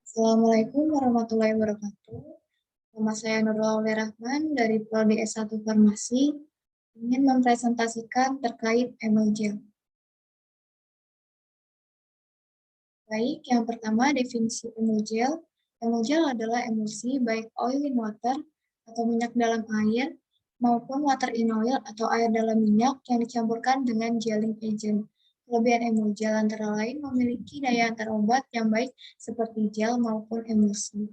Assalamualaikum warahmatullahi wabarakatuh. Nama saya Nurul Aulia Rahman dari Prodi S1 Farmasi, ingin mempresentasikan terkait emulgel. Baik, yang pertama definisi emulgel. Emulgel adalah emulsi baik oil in water atau minyak dalam air maupun water in oil atau air dalam minyak yang dicampurkan dengan gelling agent. Kelebihan emulgel antara lain memiliki daya antar obat yang baik seperti gel maupun emulsi.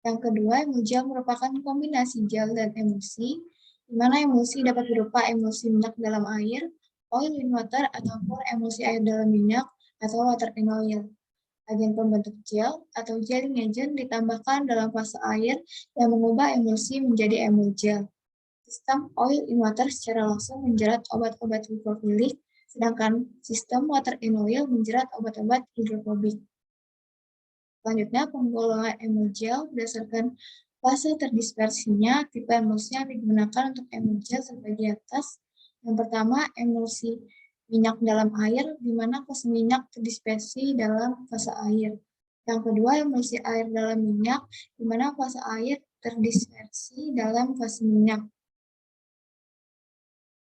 Yang kedua, emulgel merupakan kombinasi gel dan emulsi, di mana emulsi dapat berupa emulsi minyak dalam air, oil in water, ataupun emulsi air dalam minyak atau water in oil. Agen pembentuk gel atau gelling agent ditambahkan dalam fase air yang mengubah emulsi menjadi emulgel. Sistem oil in water secara langsung menjerat obat-obat hidrofilik, sedangkan sistem water in oil menjerat obat-obat hidrofobik. Selanjutnya, penggolongan emulgel berdasarkan fase terdispersinya, tipe emulsi yang digunakan untuk emulgel sebagai atas. Yang pertama, emulsi minyak dalam air, di mana fase minyak terdispersi dalam fase air. Yang kedua, emulsi air dalam minyak, di mana fase air terdispersi dalam fase minyak.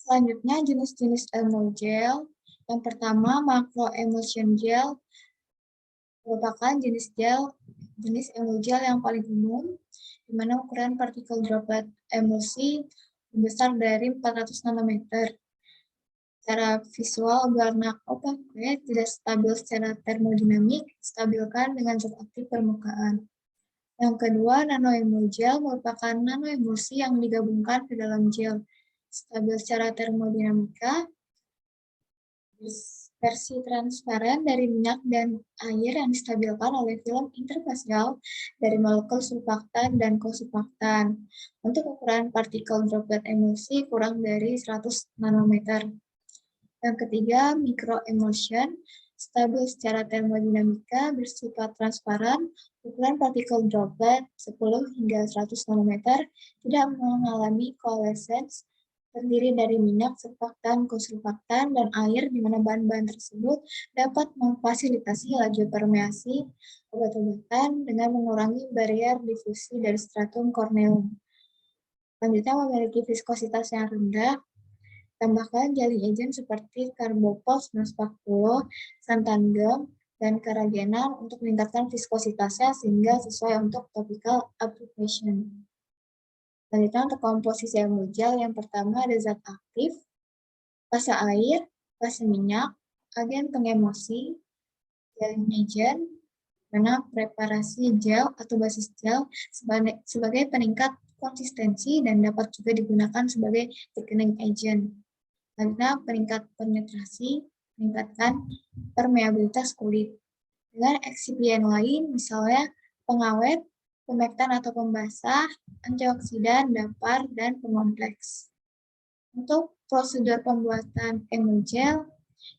Selanjutnya, jenis-jenis emulgel. Yang pertama, macro emulsion gel, merupakan jenis emulgel yang paling umum, di mana ukuran partikel droplet emulsi besar dari 400 nanometer. Secara visual, warna opake tidak stabil secara termodinamik, stabilkan dengan zat aktif permukaan. Yang kedua, nanoemulgel merupakan nanoemulsi yang digabungkan ke dalam gel, stabil secara termodinamika, versi transparan dari minyak dan air yang distabilkan oleh film interfacial dari molekul surfaktan dan kosurfaktan. Untuk ukuran partikel droplet emulsi kurang dari 100 nanometer. Yang ketiga, microemulsion, stabil secara termodinamika, bersifat transparan, ukuran partikel droplet 10 hingga 100 nanometer, tidak mengalami coalescence, terdiri dari minyak, surfaktan, kosurfaktan, dan air, di mana bahan-bahan tersebut dapat memfasilitasi laju permeasi obat-obatan dengan mengurangi barrier difusi dari stratum corneum. Selanjutnya, memiliki viskositas yang rendah. Tambahkan gelling agent seperti Carbopol 940, Santangel, dan Carrageenan untuk meningkatkan viskositasnya sehingga sesuai untuk topical application. Selanjutnya untuk komposisi emulgel, yang pertama ada zat aktif, fase air, fase minyak, agen pengemulsi, gelling agent, mana preparasi gel atau basis gel sebagai peningkat konsistensi dan dapat juga digunakan sebagai thickening agent. Selanjutnya peningkat penetrasi, meningkatkan permeabilitas kulit. Dengan eksipien lain, misalnya pengawet, pemektan atau pembasah, antioksidan, dapar, dan pengompleks. Untuk prosedur pembuatan emulgel,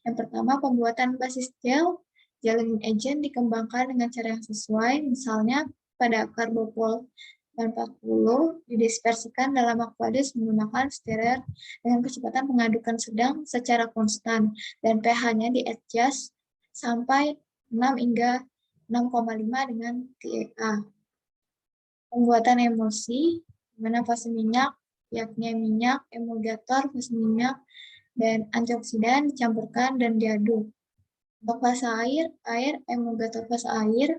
yang pertama pembuatan basis gel, gelling agent dikembangkan dengan cara yang sesuai, misalnya pada Carbopol 40 didispersikan dalam aqueous menggunakan stirrer dengan kecepatan pengadukan sedang secara konstan dan pH-nya di-adjust sampai 6 hingga 6,5 dengan TEA. Pembuatan emulsi, di mana fase minyak, yakni minyak, emulgator, fase minyak, dan antioksidan dicampurkan dan diaduk. Untuk fase air, emulgator fase air,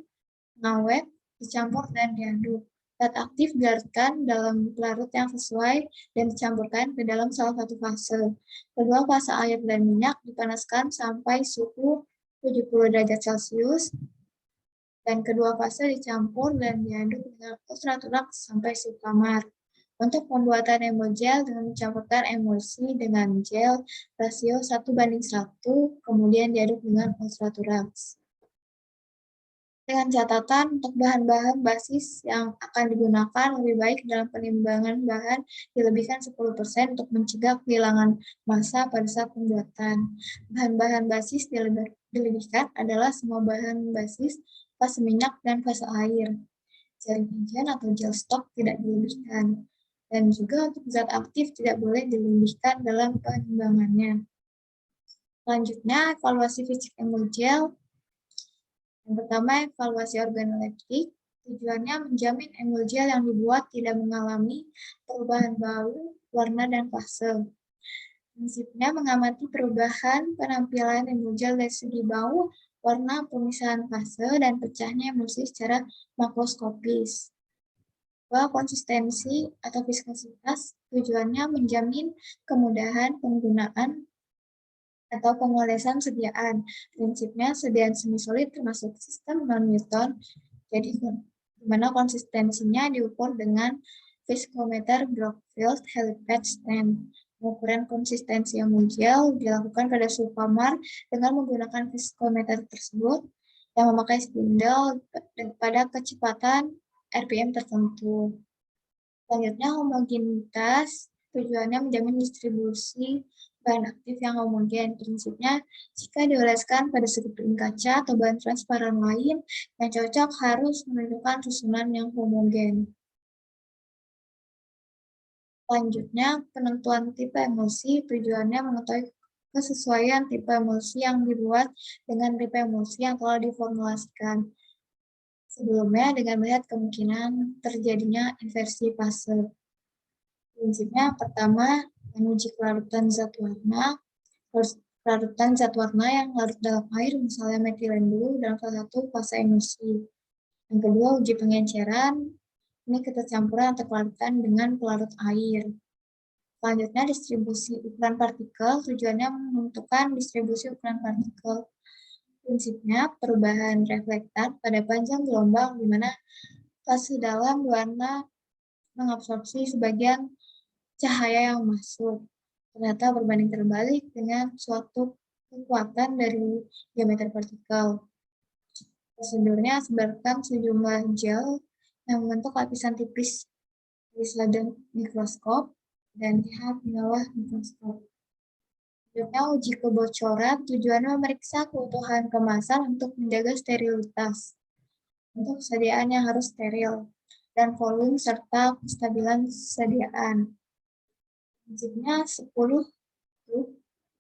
pengawet, dicampur dan diaduk. Zat aktif dilarutkan dalam pelarut yang sesuai dan dicampurkan ke dalam salah satu fase. Kedua fase air dan minyak dipanaskan sampai suhu 70 derajat Celcius dan kedua fase dicampur dan diaduk dengan ultraturax sampai suhu kamar. Untuk pembuatan emulgel dengan mencampurkan emulsi dengan gel rasio 1:1, kemudian diaduk dengan ultraturax. Dengan catatan untuk bahan-bahan basis yang akan digunakan lebih baik dalam penimbangan bahan dilebihkan 10% untuk mencegah kehilangan massa pada saat pembuatan. Bahan-bahan basis dilebihkan adalah semua bahan basis, fase minyak, dan fase air. Gelling agent atau gel stok tidak dilebihkan. Dan juga untuk zat aktif tidak boleh dilebihkan dalam penimbangannya. Selanjutnya, evaluasi fisik emulgel. Yang pertama, evaluasi organoleptik. Tujuannya menjamin emulgel yang dibuat tidak mengalami perubahan bau, warna, dan fase. Prinsipnya mengamati perubahan penampilan emulgel dari segi bau, warna, pemisahan fase, dan pecahnya emulsi secara makroskopis. Bahwa konsistensi atau viskositas tujuannya menjamin kemudahan penggunaan atau pengolesan sediaan. Prinsipnya sediaan semi-solid termasuk sistem non-Newton, jadi di mana konsistensinya diukur dengan viskometer Brockfield Helipad Stand. Pengukuran konsistensi emulgel dilakukan pada sulfamar dengan menggunakan viskometer tersebut yang memakai spindle pada kecepatan RPM tertentu. Selanjutnya, homogenitas tujuannya menjamin distribusi bahan aktif yang homogen. Prinsipnya, jika dioleskan pada sudut piring kaca atau bahan transparan lain, yang cocok harus menunjukkan susunan yang homogen. Selanjutnya, penentuan tipe emulsi tujuannya mengetahui kesesuaian tipe emulsi yang dibuat dengan tipe emulsi yang telah diformulasikan sebelumnya dengan melihat kemungkinan terjadinya inversi fase. Prinsipnya pertama, menguji kelarutan zat warna. Kelarutan zat warna yang larut dalam air, misalnya metilen dulu dalam salah satu fase emulsi. Yang kedua, uji pengenceran. Ini campuran atau kelarutan dengan pelarut air. Selanjutnya, distribusi ukuran partikel. Tujuannya menentukan distribusi ukuran partikel. Prinsipnya, perubahan reflektan pada panjang gelombang, di mana fase dalam warna mengabsorpsi sebagian cahaya yang masuk. Ternyata berbanding terbalik dengan suatu kekuatan dari diameter partikel. Prosedurnya, sebarkan sejumlah gel yang membentuk lapisan tipis di selada mikroskop dan lihat di bawah mikroskop. Selanjutnya, uji kebocoran tujuannya memeriksa keutuhan kemasan untuk menjaga sterilitas. Untuk sediaan yang harus steril dan volume serta kestabilan sediaan. Prinsipnya 10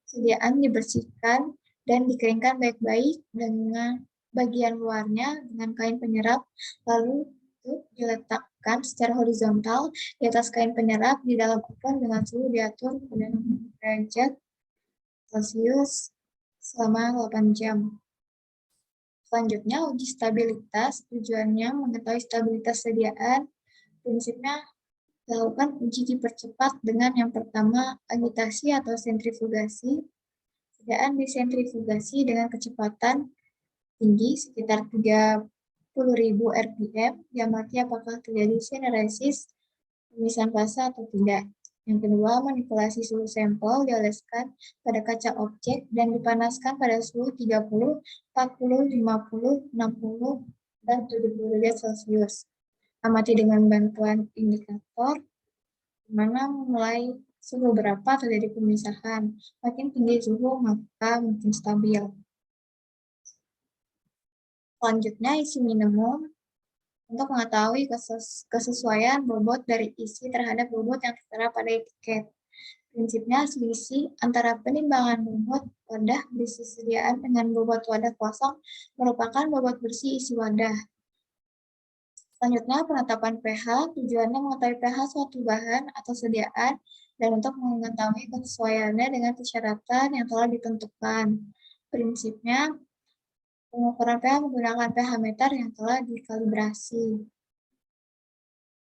sediaan dibersihkan dan dikeringkan baik-baik dengan bagian luarnya dengan kain penyerap, lalu diletakkan secara horizontal di atas kain penyerap di dalam oven dengan suhu diatur pada 60 derajat Celcius selama 8 jam. Selanjutnya, uji stabilitas. Tujuannya mengetahui stabilitas sediaan. Prinsipnya dilakukan uji dipercepat dengan yang pertama, agitasi atau sentrifugasi. Sediaan disentrifugasi dengan kecepatan tinggi sekitar 30.000 rpm, diamati apakah terjadi syneresis, pemisahan fase atau tidak. Yang kedua, manipulasi suhu sampel dioleskan pada kaca objek dan dipanaskan pada suhu 30, 40, 50, 60, dan 70 derajat Celcius. Amati dengan bantuan indikator, di mana mulai suhu berapa terjadi pemisahan. Makin tinggi suhu, maka makin stabil. Selanjutnya, isi minimum. Untuk mengetahui kesesuaian bobot dari isi terhadap bobot yang tertera pada etiket. Prinsipnya selisih antara penimbangan bobot wadah berisi sediaan dengan bobot wadah kosong merupakan bobot bersih isi wadah. Selanjutnya, penetapan pH. Tujuannya mengetahui pH suatu bahan atau sediaan dan untuk mengetahui kesesuaiannya dengan persyaratan yang telah ditentukan. Prinsipnya, pengukuran pH menggunakan pH meter yang telah dikalibrasi.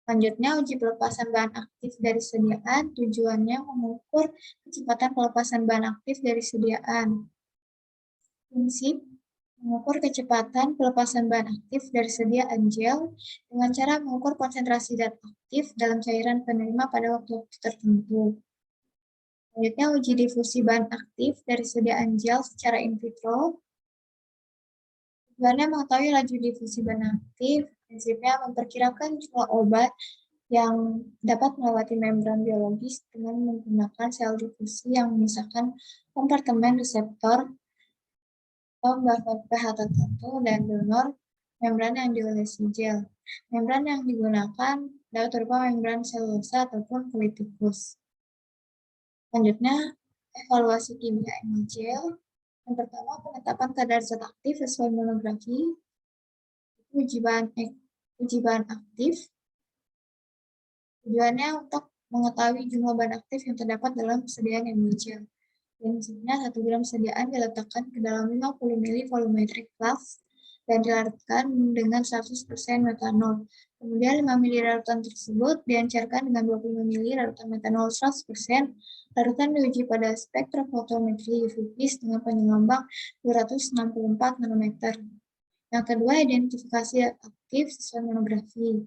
Selanjutnya, uji pelepasan bahan aktif dari sediaan. Tujuannya mengukur kecepatan pelepasan bahan aktif dari sediaan. Prinsip mengukur kecepatan pelepasan bahan aktif dari sediaan gel dengan cara mengukur konsentrasi zat aktif dalam cairan penerima pada waktu-waktu tertentu. Selanjutnya, uji difusi bahan aktif dari sediaan gel secara in vitro. Tujuannya mengetahui laju difusi bahan aktif. Prinsipnya memperkirakan jumlah obat yang dapat melewati membran biologis dengan menggunakan sel difusi yang memisahkan kompartemen reseptor atau buffer pH tertentu dan donor membran yang diolesi gel. Membran yang digunakan dapat berupa membran selulosa ataupun kulit tikus. Selanjutnya, evaluasi kimia emulgel. Yang pertama, penetapan kadar zat aktif sesuai monografi, uji bahan aktif. Tujuannya untuk mengetahui jumlah bahan aktif yang terdapat dalam persediaan yang muncul. Prinsipnya 1 gram sediaan diletakkan ke dalam 50 ml volumetric flask dan dilarutkan dengan 100% metanol. Kemudian 5 ml larutan tersebut diencerkan dengan 25 ml larutan metanol 100%. Larutan diuji pada spektrofotometri UV dengan panjang lambang 264 nanometer. Yang kedua, identifikasi aktif sesuai monografi.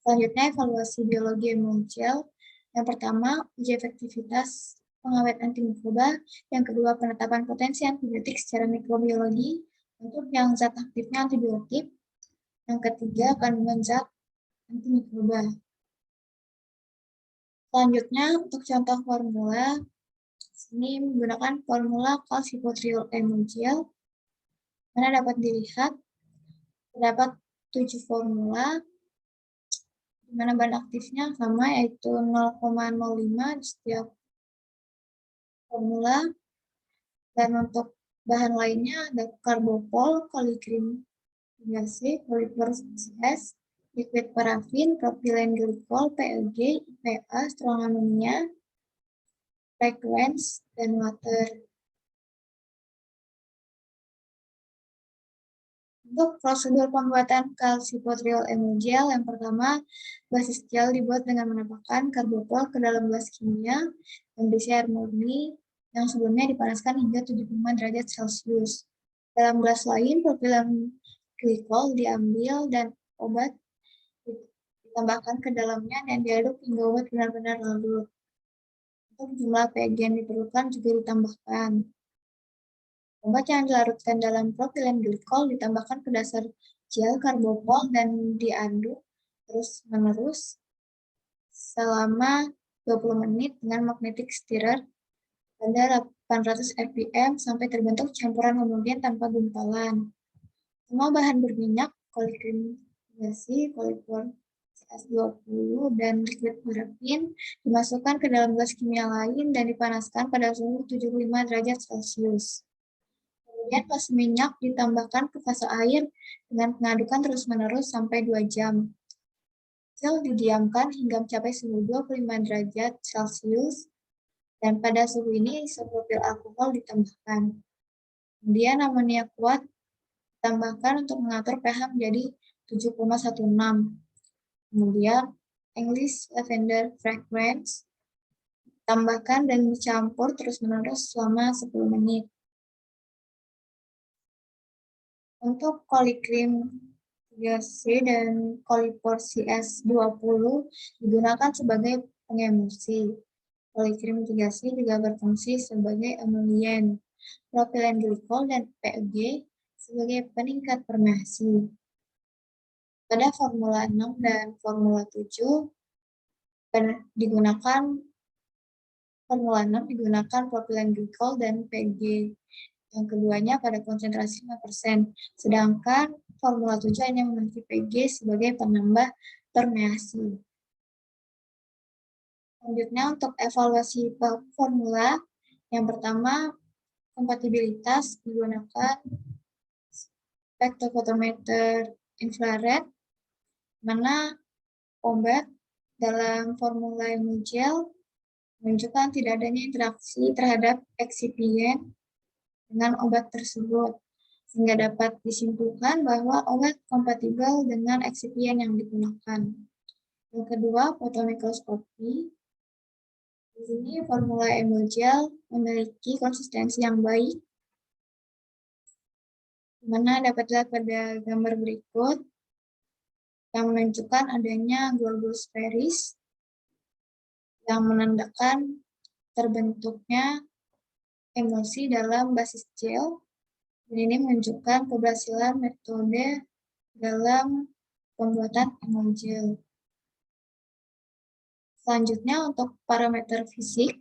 Selanjutnya, evaluasi biologi emulgel. Yang pertama, uji efektivitas pengawet antimikroba. Yang kedua, penetapan potensi antibiotik secara mikrobiologi. Untuk yang zat aktifnya antibiotik. Yang ketiga, kandungan zat antimikroba. Selanjutnya, untuk contoh formula, ini menggunakan formula calcipotriol emulgel, mana dapat dilihat terdapat 7 formula, di mana bahan aktifnya sama, yaitu 0,05 di setiap formula. Dan untuk bahan lainnya ada karbopol, kolikrim 3C, kolipor CS, liquid parafin, propilen glikol, PLG, IPA, strong ammonia, fragrance, dan water. Untuk prosedur pembuatan calcipotriol emulgel, yang pertama, basis gel dibuat dengan menambahkan karbopol ke dalam gelas kimia yang berisi air murni yang sebelumnya dipanaskan hingga 75 derajat Celcius. Dalam gelas lain, propilen glikol diambil dan obat ditambahkan ke dalamnya dan diaduk hingga obat benar-benar larut. Untuk jumlah PEG yang diperlukan juga ditambahkan. Obat yang dilarutkan dalam propilen glikol ditambahkan ke dasar gel karbopol dan diaduk terus-menerus selama 20 menit dengan magnetic stirrer pada 800 rpm sampai terbentuk campuran homogen tanpa gumpalan. Semua bahan berminyak, kolikrim gasi, kolipor CS20, dan liquid parafin dimasukkan ke dalam gelas kimia lain dan dipanaskan pada suhu 75 derajat Celcius. Kemudian fase minyak ditambahkan ke fase air dengan pengadukan terus-menerus sampai 2 jam. Gel didiamkan hingga mencapai suhu 25 derajat Celcius, dan pada suhu ini isopropil alkohol ditambahkan. Kemudian amonia kuat ditambahkan untuk mengatur pH menjadi 7,16. Kemudian English Lavender Fragrance tambahkan dan dicampur terus-menerus selama 10 menit. Untuk kolikrim 3C dan kolipor CS20 digunakan sebagai pengemulsi. Kolikrim 3C juga berfungsi sebagai emulien, propilen glikol dan PEG sebagai peningkat permeasi. Pada formula 6 dan formula 7 digunakan propilen glikol dan PEG. Yang keduanya pada konsentrasi 5%, sedangkan formula 7 hanya memiliki PG sebagai penambah permeasi. Selanjutnya untuk evaluasi formula, yang pertama kompatibilitas digunakan spektrofotometer infrared, mana obat dalam formula emulgel menunjukkan tidak adanya interaksi terhadap eksipien dengan obat tersebut, sehingga dapat disimpulkan bahwa obat kompatibel dengan eksipien yang digunakan. Yang kedua, fotomikroskopi. Di sini formula emulgel memiliki konsistensi yang baik, di mana dapat dilihat pada gambar berikut yang menunjukkan adanya globus sferis yang menandakan terbentuknya emulsi dalam basis gel. Dan ini menunjukkan keberhasilan metode dalam pembuatan emulgel. Selanjutnya untuk parameter fisik.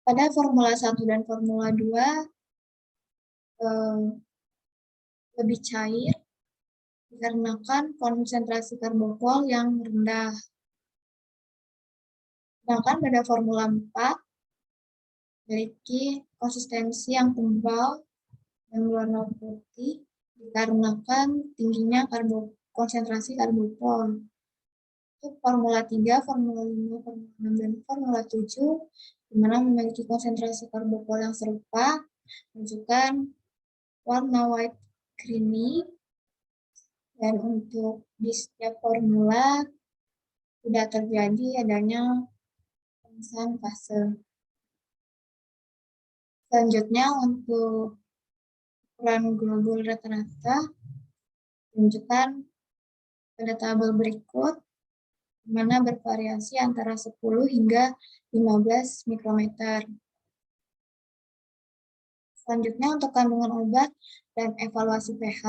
Pada formula 1 dan formula 2 lebih cair dikarenakan konsentrasi karbopol yang rendah. Sedangkan pada formula 4 memiliki konsistensi yang tebal dan warna putih dikarenakan tingginya konsentrasi karbopol. Untuk Formula 3, Formula 5, Formula 6, dan Formula 7, di mana memiliki konsentrasi karbopol yang serupa, menunjukkan warna white creamy, dan untuk di setiap formula tidak terjadi adanya pemisahan fase. Selanjutnya untuk ukuran globul rata-rata menunjukkan pada tabel berikut, di mana bervariasi antara 10 hingga 15 mikrometer. Selanjutnya untuk kandungan obat dan evaluasi pH,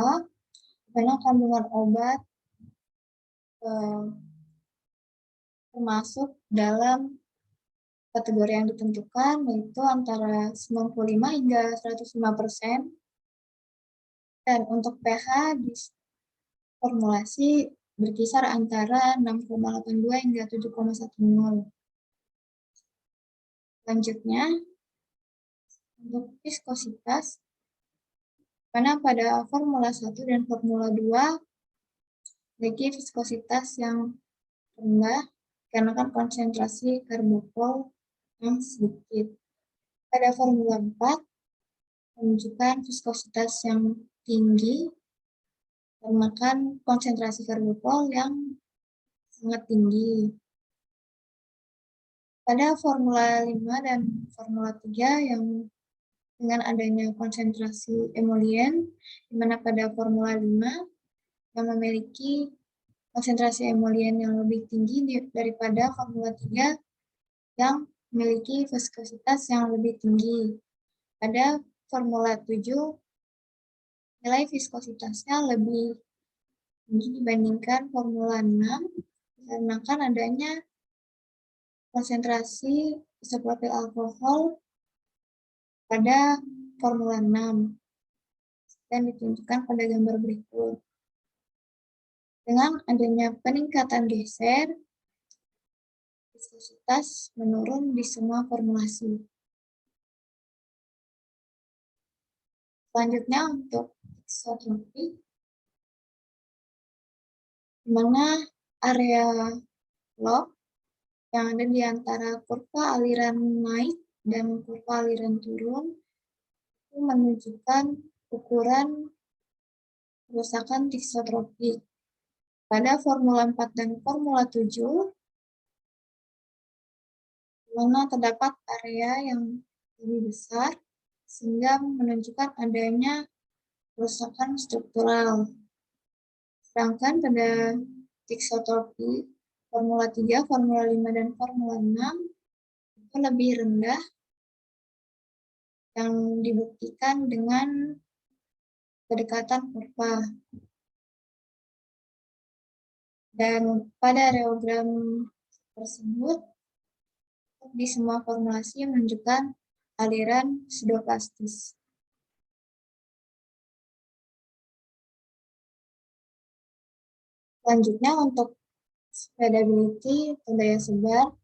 di mana kandungan obat termasuk dalam kategori yang ditentukan, yaitu antara 95 hingga 105%. Dan untuk pH di formulasi berkisar antara 6,82 hingga 7,10. Selanjutnya, untuk viskositas, mana pada formula 1 dan formula 2 memiliki viskositas yang rendah karena kan konsentrasi karbopol yang sedikit. Pada formula 4 menunjukkan viskositas yang tinggi karena kan konsentrasi karbopol yang sangat tinggi. Pada formula 5 dan formula 3 yang dengan adanya konsentrasi emolien, di mana pada formula 5 yang memiliki konsentrasi emolien yang lebih tinggi daripada formula 3 yang memiliki viskositas yang lebih tinggi. Pada formula 7, nilai viskositasnya lebih tinggi dibandingkan formula 6, dikarenakan adanya konsentrasi isopropil alkohol pada formula 6 dan ditunjukkan pada gambar berikut. Dengan adanya peningkatan geser, viskositas menurun di semua formulasi. Selanjutnya untuk isotropi, di mana area log yang ada di antara kurva aliran naik dan kurva aliran turun itu menunjukkan ukuran kerusakan tisotropik. Pada formula 4 dan formula 7, di mana terdapat area yang lebih besar, sehingga menunjukkan adanya kerusakan struktural. Sedangkan pada tiksotropi, formula 3, formula 5, dan formula 6 itu lebih rendah yang dibuktikan dengan kedekatan kurva. Dan pada reogram tersebut, di semua formulasi menunjukkan aliran pseudoplastis. Selanjutnya untuk spreadability atau daya sebar,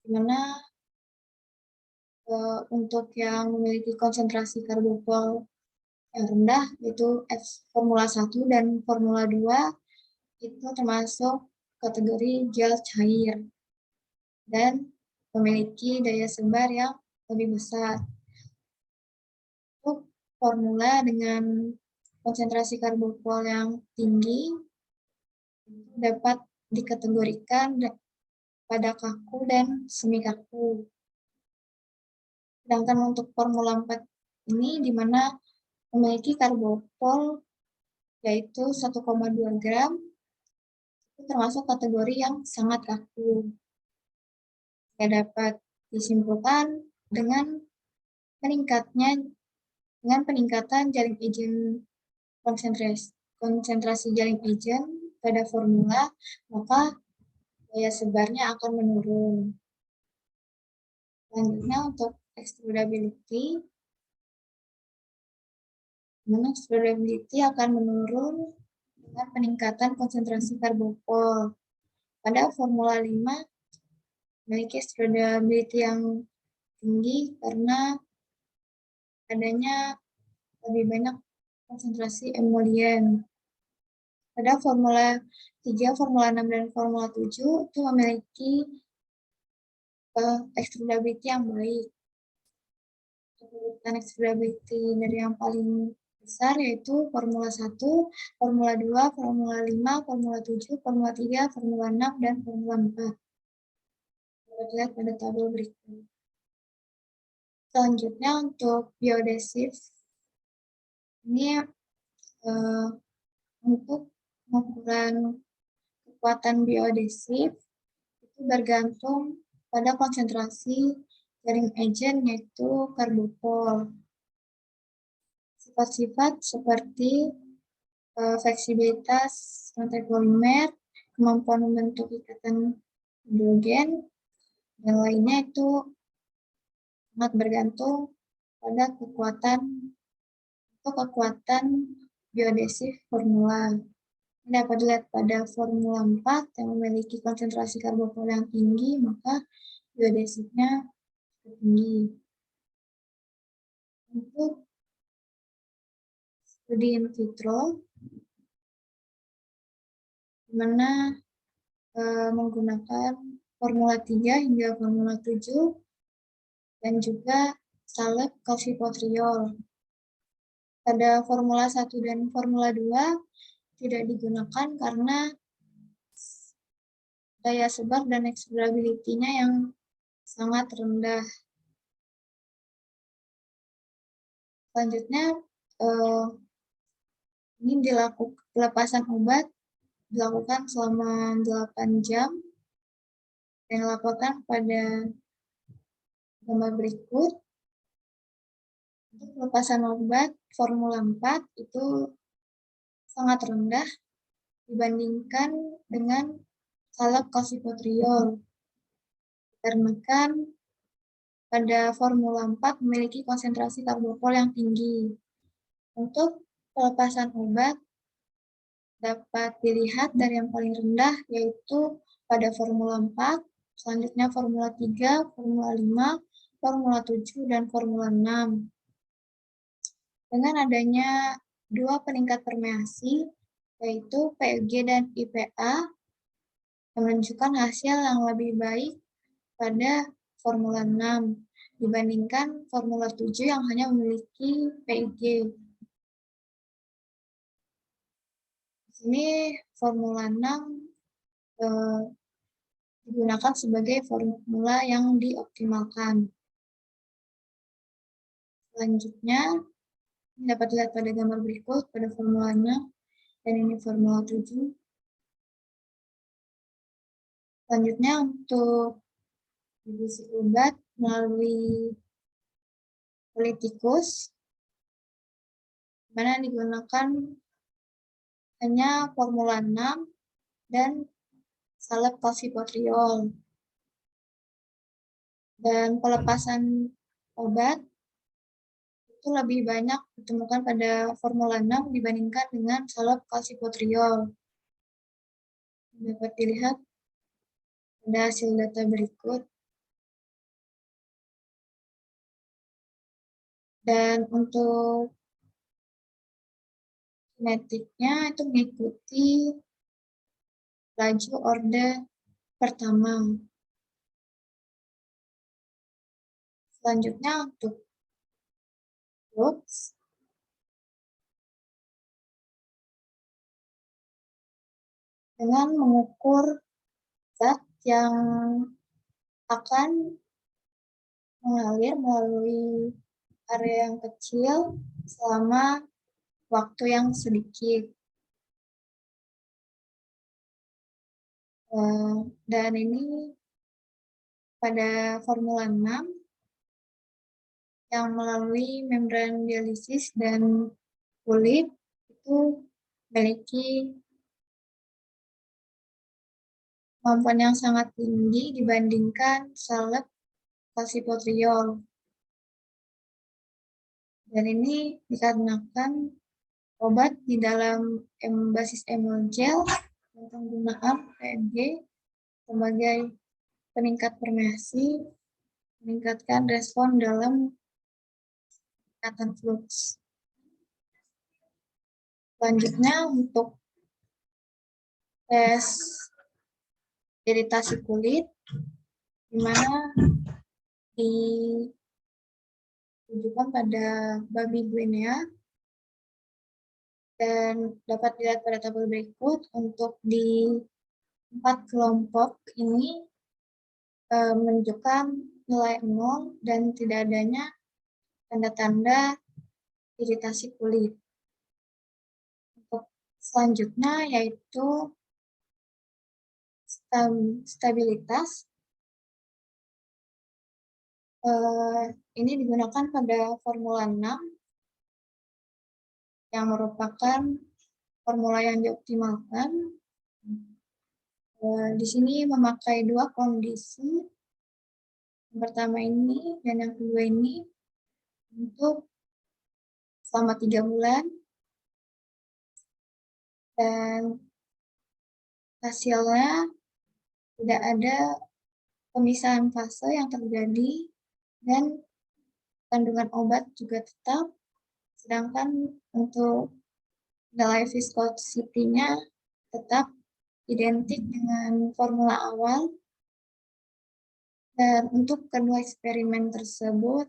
di mana untuk yang memiliki konsentrasi karbopol yang rendah, yaitu formula 1 dan formula 2, itu termasuk kategori gel cair dan memiliki daya sebar yang lebih besar. Untuk formula dengan konsentrasi karbopol yang tinggi dapat dikategorikan pada kaku dan semi kaku. Sedangkan untuk formula 4 ini di mana memiliki karbopol yaitu 1,2 gram, itu termasuk kategori yang sangat kaku. Dapat disimpulkan dengan peningkatan jaring agent konsentrasi jaring agent pada formula, maka daya sebarnya akan menurun. Selanjutnya untuk extrudability, extrudability akan menurun dengan peningkatan konsentrasi karbopol. Pada formula 5 memiliki stability yang tinggi karena adanya lebih banyak konsentrasi emolien. Pada Formula 3, Formula 6, dan Formula 7 itu memiliki extradability yang baik. Urutan extradability dari yang paling besar yaitu Formula 1, Formula 2, Formula 5, Formula 7, Formula 3, Formula 6, dan Formula 4. Kita lihat pada tabel berikut. Selanjutnya untuk biodesif, ini untuk pengukuran kekuatan biodesif itu bergantung pada konsentrasi jaring agent yaitu karbopol. Sifat-sifat seperti fleksibilitas rantai polimer, kemampuan membentuk ikatan hidrogen, dan lainnya itu sangat bergantung pada kekuatan biodesif formula. Ini dapat dilihat pada formula 4 yang memiliki konsentrasi karbopol yang tinggi, maka biodesifnya tinggi. Untuk studi in vitro, di mana menggunakan formula 3 hingga formula 7 dan juga salep calcipotriol. Pada formula 1 dan formula 2 tidak digunakan karena daya sebar dan extradability-nya yang sangat rendah. Selanjutnya, ini pelepasan obat dilakukan selama 8 jam dan dilaporkan pada gambar berikut. Untuk pelepasan obat formula 4 itu sangat rendah dibandingkan dengan salep calcipotriol. Dikarenakan pada formula 4 memiliki konsentrasi karbopol yang tinggi. Untuk pelepasan obat dapat dilihat dari yang paling rendah yaitu pada formula 4, selanjutnya formula 3, formula 5, formula 7, dan formula 6. Dengan adanya dua peningkat permeasi, yaitu PEG dan IPA, menunjukkan hasil yang lebih baik pada formula 6 dibandingkan formula 7 yang hanya memiliki PEG. Di sini formula 6 digunakan sebagai formula yang dioptimalkan. Selanjutnya, dapat dilihat pada gambar berikut pada formula 6 dan ini formula 7. Selanjutnya untuk distribusi obat melalui politikus, mana digunakan hanya formula 6 dan salep calcipotriol. Dan pelepasan obat itu lebih banyak ditemukan pada formula 6 dibandingkan dengan salep calcipotriol. Dapat dilihat pada hasil data berikut. Dan untuk kinetiknya itu mengikuti laju orde pertama. Selanjutnya untuk Brooks, dengan mengukur zat yang akan mengalir melalui area yang kecil selama waktu yang sedikit. Dan ini pada formula 6 yang melalui membran dialisis dan kulit itu memiliki kemampuan yang sangat tinggi dibandingkan salep calcipotriol. Dan ini dikarenakan obat di dalam basis emul gel dan penggunaan PMG sebagai peningkat formasi, meningkatkan respon dalam peningkatan flux. Selanjutnya untuk tes iritasi kulit, di mana ditujukan pada babi Guinea, dan dapat dilihat pada tabel berikut. Untuk di 4 kelompok ini menunjukkan nilai 0 dan tidak adanya tanda-tanda iritasi kulit. Untuk selanjutnya yaitu stabilitas. Ini digunakan pada Formula 6 yang merupakan formula yang dioptimalkan. Di sini memakai 2 kondisi. Yang pertama ini dan yang kedua ini untuk selama 3 bulan. Dan hasilnya tidak ada pemisahan fase yang terjadi dan kandungan obat juga tetap, sedangkan untuk nilai viscosity-nya tetap identik dengan formula awal. Dan untuk kedua eksperimen tersebut,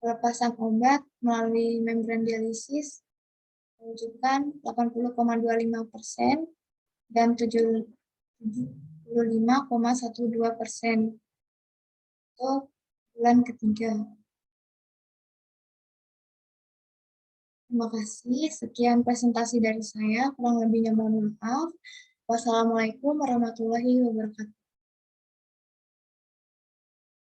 pelepasan obat melalui membran dialisis menunjukkan 80,25% dan 75,12% untuk bulan ketiga. Terima kasih. Sekian presentasi dari saya. Kurang lebihnya mohon maaf. Wassalamualaikum warahmatullahi wabarakatuh.